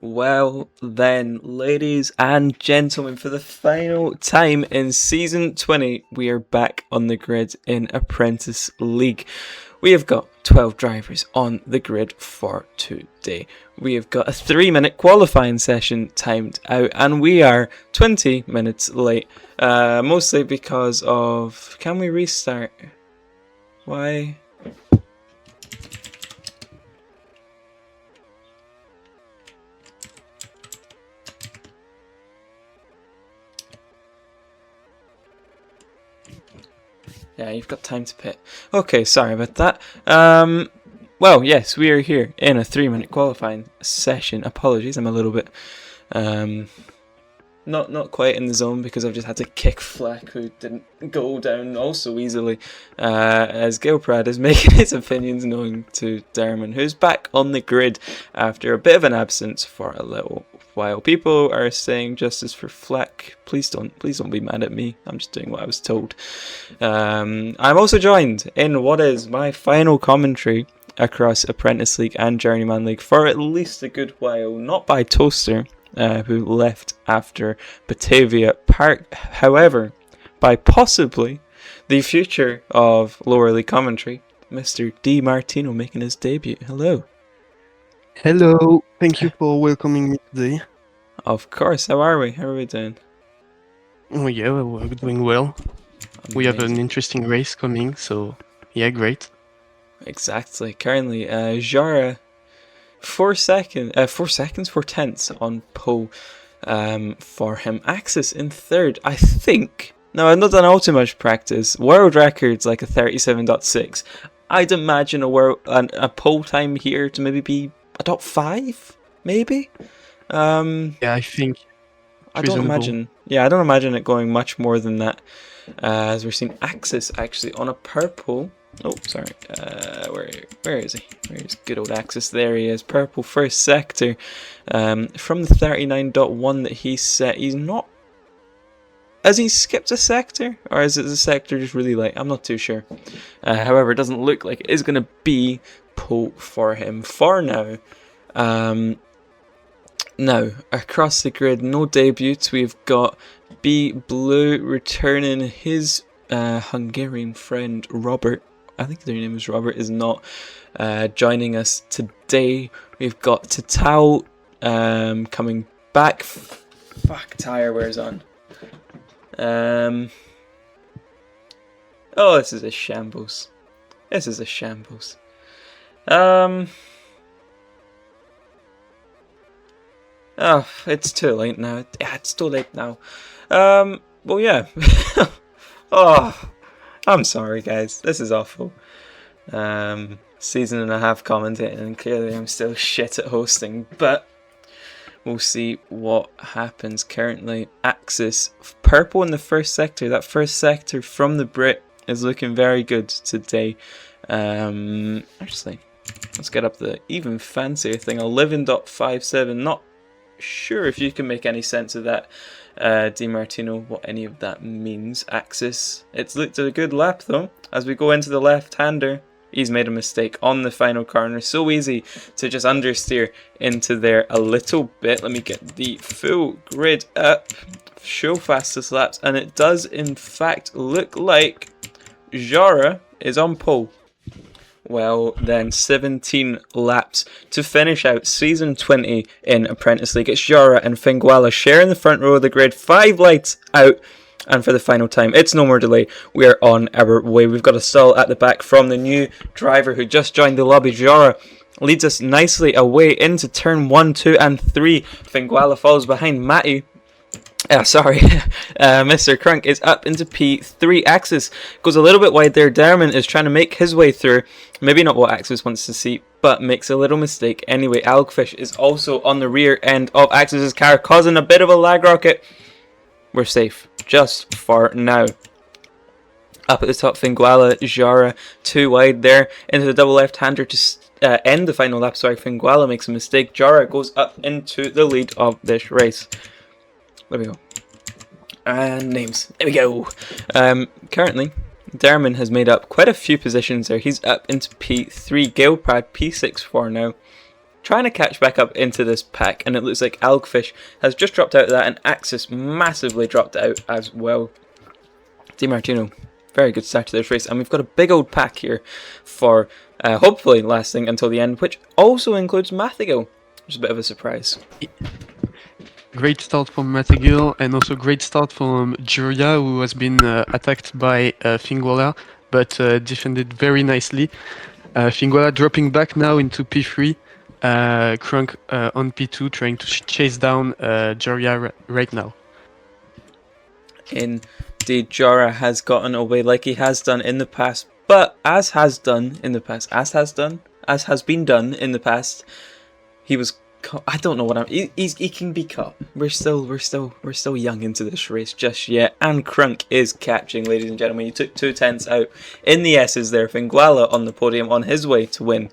Well, then, ladies and gentlemen, for the final time in Season 20, we are back on the grid in Apprentice League. We have got 12 drivers on the grid for today. We have got a 3-minute qualifying session timed out, and we are 20 minutes late. Mostly because of... Can we restart? Why? Yeah, you've got time to pit. Okay, sorry about that. Well, yes, we are here in a 3-minute qualifying session. Apologies, I'm a little bit not quite in the zone because I've just had to kick Fleck, who didn't go down also easily, as Gilprad is making his opinions known to Derman, who's back on the grid after a bit of an absence for a little while. People are saying justice for Fleck. Please don't be mad at me. I'm just doing what I was told. I'm also joined in what is my final commentary across Apprentice League and Journeyman League for at least a good while, not by Toaster, who left after Batavia Park, however, by possibly the future of lower league commentary, Mr. D. Martino, making his debut. Hello. Hello, thank you for welcoming me today. Of course, how are we? How are we doing? Oh yeah, we're doing well. Amazing. We have an interesting race coming, so yeah, great. Exactly. Currently, Jara, 4 tenths on pole for him. Axis in third, I think. Now, I've not done all too much practice. World record's like a 37.6. I'd imagine a pole time here to maybe be a top 5, maybe? Yeah, I think I don't imagine it going much more than that, as we're seeing Axis actually on a purple. Oh, sorry. Where is he? Where's good old Axis? There he is. Purple first sector. From the 39.1 that he set, he's not. Has he skipped a sector, or is it the sector just really light? I'm not too sure. However, it doesn't look like it is going to be pole for him for now. Now, across the grid, no debuts. We've got B Blue returning. His Hungarian friend Robert, I think their name is Robert, is not joining us today. We've got Tatao coming back. Fuck, tire wears on. Oh, this is a shambles. Oh, it's too late now. Yeah, it's too late now. Well, yeah. Oh, I'm sorry, guys. This is awful. Season and a half commentating, and clearly I'm still shit at hosting, but we'll see what happens. Currently, Axis purple in the first sector. That first sector from the Brit is looking very good today. Actually, let's get up the even fancier thing. 11.57. Not sure if you can make any sense of that, Di Martino, what any of that means. Axis, it's looked at a good lap though. As we go into the left-hander, he's made a mistake on the final corner. So easy to just understeer into there a little bit. Let me get the full grid up, show fastest laps, and it does in fact look like Jara is on pole. Well, then 17 laps to finish out Season 20 in Apprentice League. It's Jara and Finguala sharing the front row of the grid. 5 lights out. And for the final time, it's no more delay. We are on our way. We've got a stall at the back from the new driver who just joined the lobby. Jara leads us nicely away into turn 1, 2, and 3. Finguala follows behind Matty. Mr. Crunk is up into P3. Axis goes a little bit wide there. Derman is trying to make his way through. Maybe not what Axis wants to see, but makes a little mistake. Anyway, Algfish is also on the rear end of Axis's car, causing a bit of a lag rocket. We're safe, just for now. Up at the top, Finguala, Jara, 2 wide there, into the double left-hander to end the final lap. Sorry, Finguala makes a mistake. Jara goes up into the lead of this race. There we go. And names. There we go. Currently, Derman has made up quite a few positions there. He's up into P3. Galeprad, P6 for now. trying to catch back up into this pack, and it looks like Algfish has just dropped out of that, and Axis massively dropped out as well. DiMartino, very good start to this race, and we've got a big old pack here for hopefully lasting until the end, which also includes Mathigo, which is a bit of a surprise. Great start from Matagil, and also great start from Juria, who has been attacked by Fingwala, but defended very nicely. Fingwala dropping back now into P3, Crunk on P2, trying to chase down Juria right now. Indeed, Jora has gotten away like he has done in the past, but as has been done in the past, he was. I don't know what I'm. He can be caught. We're still young into this race just yet. And Crunk is catching, ladies and gentlemen. He took 2/10 out in the S's there. Fingwala on the podium on his way to win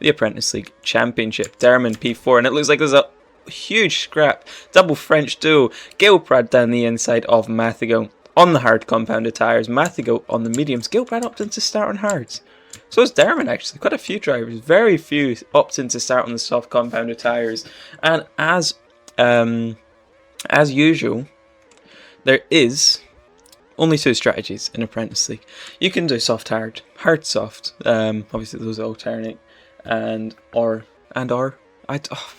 the Apprentice League Championship. Derman P4, and it looks like there's a huge scrap. Double French duo. Gilprad down the inside of Mathigo on the hard compounded tyres. Mathigo on the mediums. Gilprad opted to start on hards. So is Derman, actually. Quite a few drivers. Very few opting to start on the soft compounded tyres. And as usual, there is only two strategies in Apprentice League. You can do soft hard, hard soft. Obviously those alternate,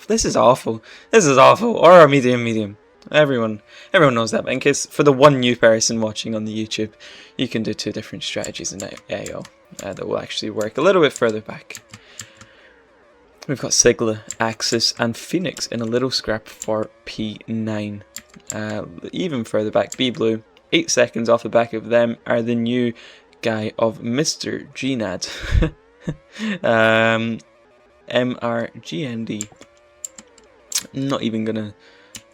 this is awful. This is awful. Or a medium. Everyone knows that. But in case for the one new person watching on the YouTube, you can do two different strategies in AO that will actually work a little bit further back. We've got Sigla, Axis, and Phoenix in a little scrap for P9. Even further back, B Blue. 8 seconds off the back of them are the new guy of Mr. GNAD. MRGND. Not even gonna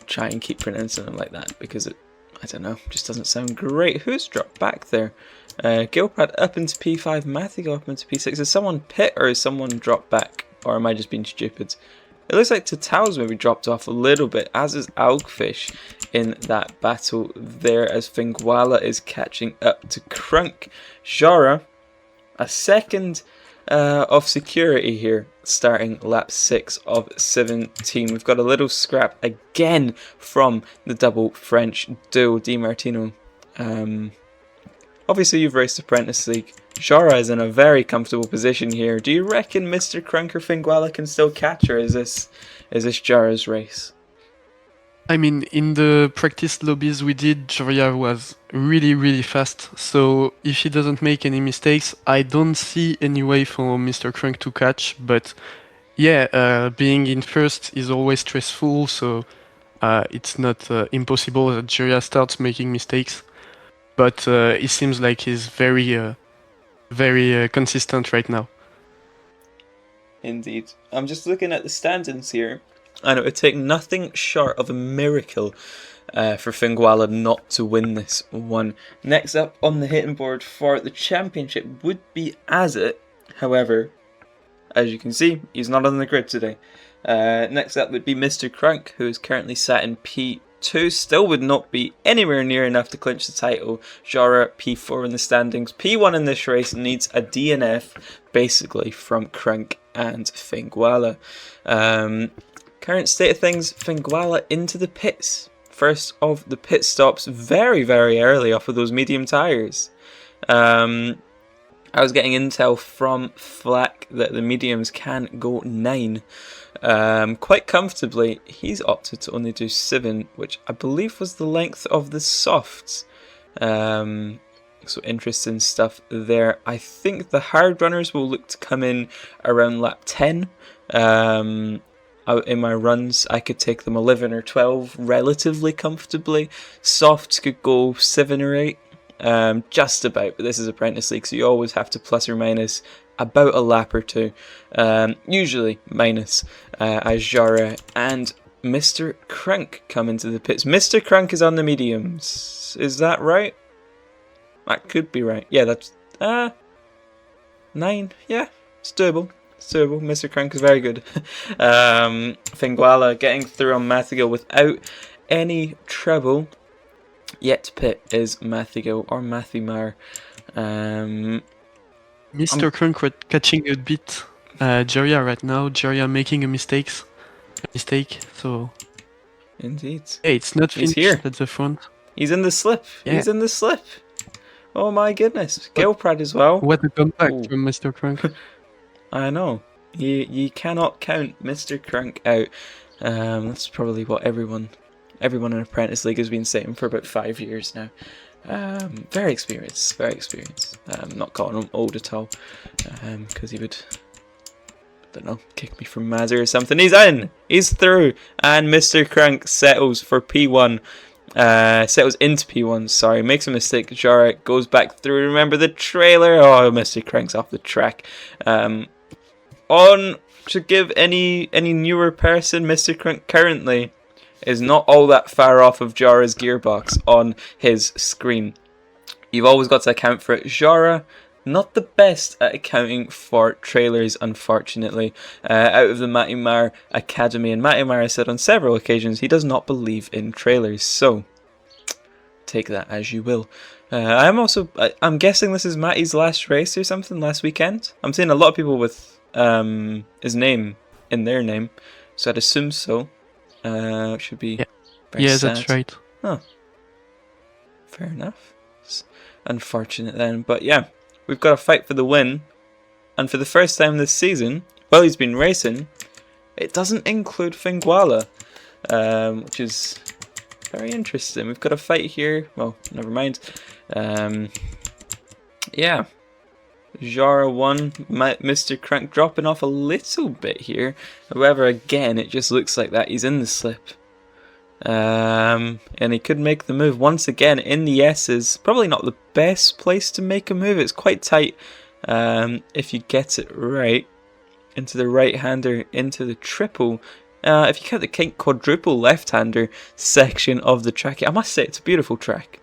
try and keep pronouncing it like that because it, I don't know, just doesn't sound great. Who's dropped back there? Gilprad up into P5, Mathigo up into P6. Is someone pit or is someone dropped back? Or am I just being stupid? It looks like Tatau's maybe dropped off a little bit, as is Algfish in that battle there, as Fingwala is catching up to Crunk. Jara, a second of security here, starting lap 6 of 17. We've got a little scrap again from the double French duo DiMartino. Obviously you've raced Apprentice League. Jara is in a very comfortable position here. Do you reckon Mr. Crunk or Fingwala can still catch her? Is this Jara's race? I mean, in the practice lobbies we did, Joria was really fast, so if he doesn't make any mistakes, I don't see any way for Mr. Crunk to catch, but yeah, being in first is always stressful, so it's not impossible that Joria starts making mistakes, but it seems like he's very consistent right now. Indeed. I'm just looking at the standings here, and it would take nothing short of a miracle for Fingwala not to win this one. Next up on the hitting board for the championship would be Azit. However, as you can see, he's not on the grid today. Next up would be Mr. Crunk, who is currently sat in P2. Still would not be anywhere near enough to clinch the title. Jara P4 in the standings. P1 in this race needs a DNF, basically, from Crunk and Fingwala. Current state of things, Fingwala into the pits. First of the pit stops very early off of those medium tyres. I was getting intel from Flack that the mediums can go 9 quite comfortably. He's opted to only do 7, which I believe was the length of the softs. So interesting stuff there. I think the hard runners will look to come in around lap 10. Out in my runs, I could take them 11 or 12 relatively comfortably. Softs could go 7 or 8, just about, but this is Apprentice League, so you always have to plus or minus about a lap or 2, usually minus, as Jara and Mr. Crunk come into the pits. Mr. Crunk is on the mediums, is that right? That could be right. Yeah, that's 9, yeah, it's doable. Mr. Crunk is very good. Fingwala getting through on Mathigo without any trouble. Yet to pit is Mathigo or Mathimar. Mr. Crunk was catching a bit Jeria right now. Jeria making a mistake. So Indeed. hey, it's not He's finished here. at the front. He's in the slip. Yeah. He's in the slip. Oh my goodness. What- Gilprad as well. What a comeback Ooh. from Mr. Crunk. I know. You cannot count Mr. Crunk out. That's probably what everyone in Apprentice League has been saying for about 5 years now. Very experienced, very experienced. Not calling him old at all, because he would, I don't know, kick me from Mazzer or something. He's in! He's through! And Mr. Crunk settles for P1. Settles into P1, sorry. Makes a mistake. Jara goes back through. Remember the trailer? Oh, Mr. Crank's off the track. On to give any newer person, Mr. Crank currently is not all that far off of Jara's gearbox on his screen. You've always got to account for it. Jara, not the best at accounting for trailers, unfortunately. Out of the Matimar Academy, and Matimar has said on several occasions he does not believe in trailers, so take that as you will. I'm guessing this is Matty's last race or something, last weekend. I'm seeing a lot of people with his name in their name, so I'd assume so. Should be very sad. That's right. Oh, fair enough. It's unfortunate then, but yeah, we've got to fight for the win, and for the first time this season, while he's been racing, it doesn't include Finguala, which is very interesting. We've got a fight here. Well, never mind. Yeah. Jara 1, Mr. Crank dropping off a little bit here. However, again, it just looks like that he's in the slip. And he could make the move once again in the S's. Probably not the best place to make a move. It's quite tight if you get it right. Into the right-hander, into the triple. If you count the quadruple left-hander section of the track, I must say it's a beautiful track.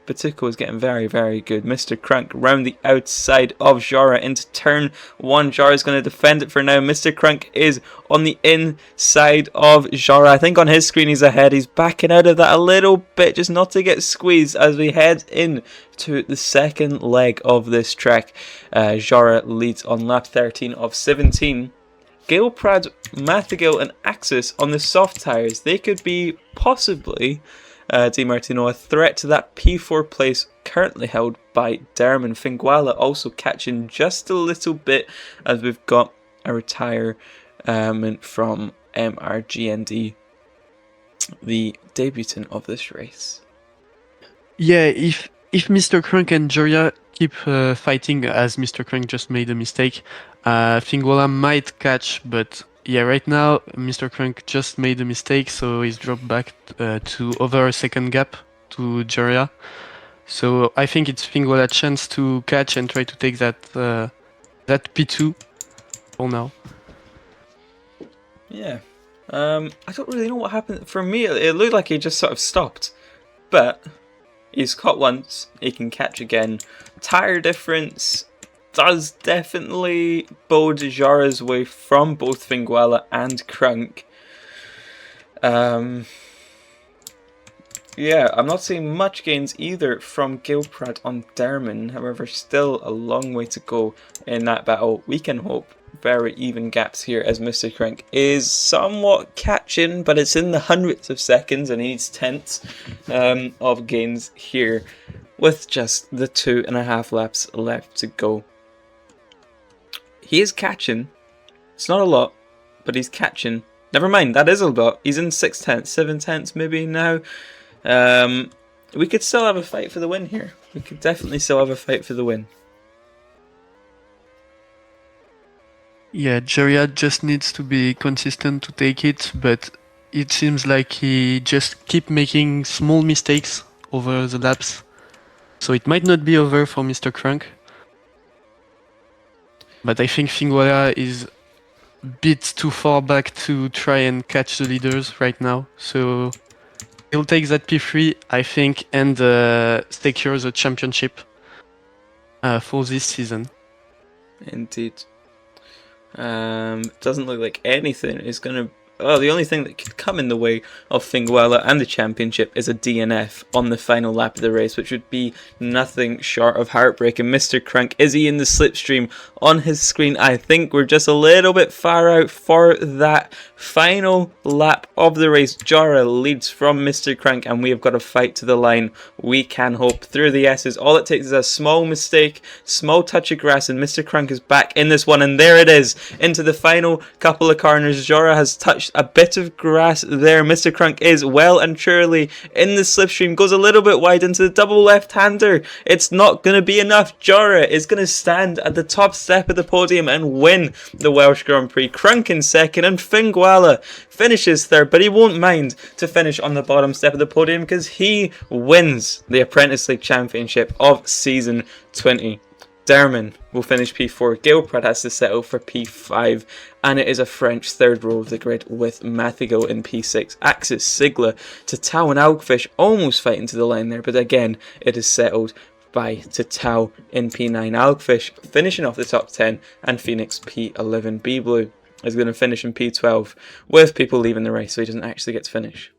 Batuko is getting very, very good. Mr. Crunk round the outside of Jara into turn 1. Jara is going to defend it for now. Mr. Crunk is on the inside of Jara. I think on his screen he's ahead. He's backing out of that a little bit just not to get squeezed as we head in to the second leg of this track. Jara leads on lap 13 of 17. Gilprad, Mathagil and Axis on the soft tyres. They could be possibly... Di Martino, a threat to that P4 place currently held by Derman. Finguala also catching just a little bit as we've got a retirement from MRGND, the debutant of this race. Yeah, if Mr. Crunk and Joria keep fighting as Mr. Crunk just made a mistake, Finguala might catch, but yeah, right now Mr. Crunk just made a mistake, so he's dropped back to over a second gap to Joria. So I think it's Finguala's chance to catch and try to take that that P2 for now. Yeah. I don't really know what happened. For me, it looked like he just sort of stopped. But he's caught once, he can catch again. Tire difference does definitely bode Jara's way from both Finguala and Crunk. Yeah, I'm not seeing much gains either from Gilprad on Derman. However, still a long way to go in that battle. We can hope very even gaps here as Mr. Crank is somewhat catching, but it's in the hundredths of seconds and he needs tenths of gains here with just the 2.5 laps left to go. He is catching. It's not a lot, but he's catching. Never mind, that is a lot. He's in 6 tenths, 7 tenths maybe now. We could still have a fight for the win here. We could definitely still have a fight for the win. Yeah, Joria just needs to be consistent to take it, but it seems like he just keep making small mistakes over the laps. So it might not be over for Mr. Crunk. But I think Finguala is a bit too far back to try and catch the leaders right now. So he'll take that P3, I think, and secure the championship for this season. Indeed. Doesn't look like anything is going to the only thing that could come in the way of Finguela and the championship is a DNF on the final lap of the race, which would be nothing short of heartbreaking. Mr. Crunk, is he in the slipstream on his screen? I think we're just a little bit far out for that final lap of the race. Jorah leads from Mr. Crunk, and we have got a fight to the line. We can hope through the S's. All it takes is a small mistake, small touch of grass, and Mr. Crunk is back in this one. And there it is, into the final couple of corners. Jorah has touched a bit of grass there. Mr. Crunk is well and truly in the slipstream, goes a little bit wide into the double left-hander. It's not going to be enough. Jorah is going to stand at the top step of the podium and win the Welsh Grand Prix. Crunk in second, and Finguela finishes third, but he won't mind to finish on the bottom step of the podium because he wins the Apprentice League Championship of Season 20. Derman will finish P4, Gilprad has to settle for P5, and it is a French third row of the grid with Mathigo in P6. Axis, Sigla, Tatao and Algfish almost fighting to the line there, but again it is settled by Tatao in P9. Algfish finishing off the top 10, and Phoenix P11. B Blue is going to finish in P12 with people leaving the race, so he doesn't actually get to finish.